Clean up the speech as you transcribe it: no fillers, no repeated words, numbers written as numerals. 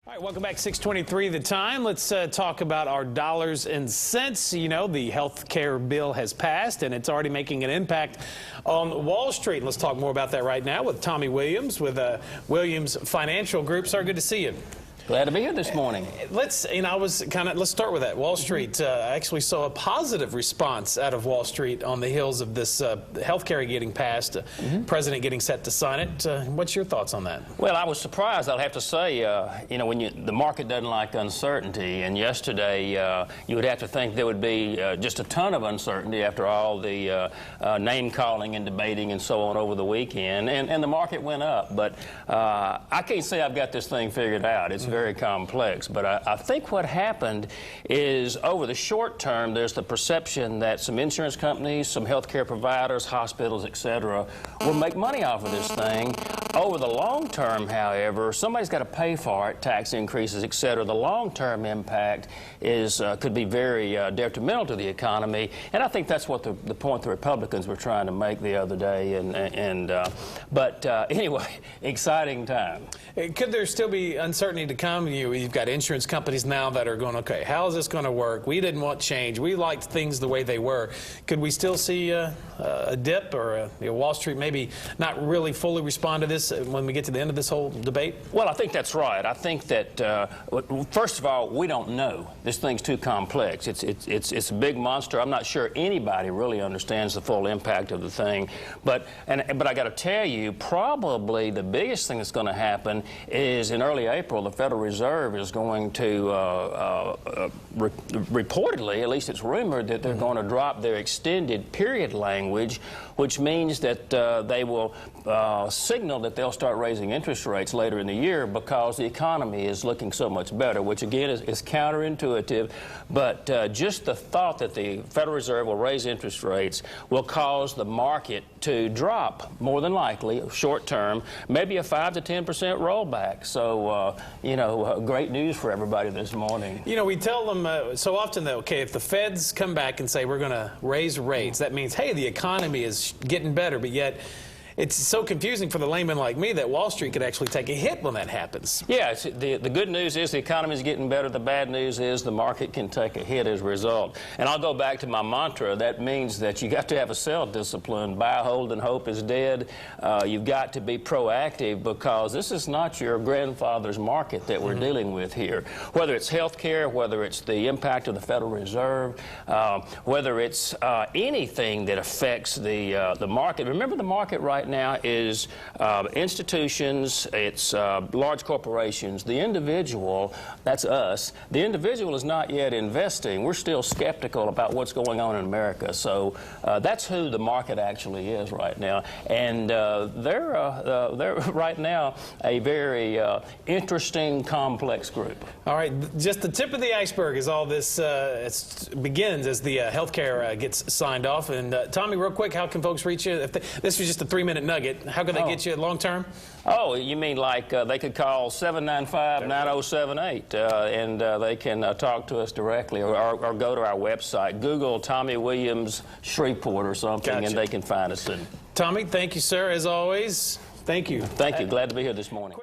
All right, welcome back. 6:23 the time. Let's talk about our dollars and cents. You know, the health care bill has passed, and it's already making an impact on Wall Street. Let's talk more about that right now with Tommy Williams with Williams Financial Group. Sir, good to see you. Glad to be here this morning. Let's start with that. Wall Street actually saw a positive response out of Wall Street on the heels of this health care getting passed, President getting set to sign it. What's your thoughts on that? Well, I was surprised, I'll have to say, you know, when the market doesn't like uncertainty, and yesterday you would have to think there would be just a ton of uncertainty after all the name calling and debating and so on over the weekend, and the market went up. But I can't say I've got this thing figured out. It's very complex, but I think what happened is over the short term there's the perception that some insurance companies, some healthcare providers, hospitals, etc. will make money off of this thing. Over the long term, however, somebody's got to pay for it, tax increases, etc. The long-term impact is could be very detrimental to the economy, and I think that's what the point the Republicans were trying to make the other day. But anyway, exciting time. Could there still be uncertainty to come? You've got insurance companies now that are going, okay, how is this going to work? We didn't want change. We liked things the way they were. Could we still see a dip, or Wall Street maybe not really fully respond to this when we get to the end of this whole debate? Well, I think that's right. I think that, first of all, we don't know. This thing's too complex. It's a big monster. I'm not sure anybody really understands the full impact of the thing. But I got to tell you, probably the biggest thing that's going to happen is in early April, the Federal Reserve is going to, reportedly, at least it's rumored, that they're going to drop their extended period language, which means that they will signal that they'll start raising interest rates later in the year because the economy is looking so much better, which again is counterintuitive. But just the thought that the Federal Reserve will raise interest rates will cause the market to drop, more than likely, short term, maybe a 5 to 10% rollback. So, you know, great news for everybody this morning. You know, we tell them so often that, okay, if the feds come back and say we're going to raise rates, that means, hey, the economy is getting better, but yet it's so confusing for the layman like me that Wall Street could actually take a hit when that happens. Yeah, the good news is the economy is getting better. The bad news is the market can take a hit as a result. And I'll go back to my mantra. That means that you got to have a sell discipline. Buy, hold, and hope is dead. You've got to be proactive because this is not your grandfather's market that we're dealing with here. Whether it's health care, whether it's the impact of the Federal Reserve, whether it's anything that affects the market. Remember, the market right now is institutions, it's large corporations. The individual, that's us, the individual is not yet investing. We're still skeptical about what's going on in America. So that's who the market actually is right now. And they're right now a very interesting, complex group. All right, just the tip of the iceberg is all this begins as the health care gets signed off. And Tommy, real quick, how can folks reach you? If this was just a 3-minute nugget, how can they get you long term? Oh, you mean like they could call 795-9078 and they can talk to us directly, or go to our website, Google Tommy Williams Shreveport or something, and they can find us. Tommy, thank you, sir, as always. Thank you. Thank you. Glad to be here this morning.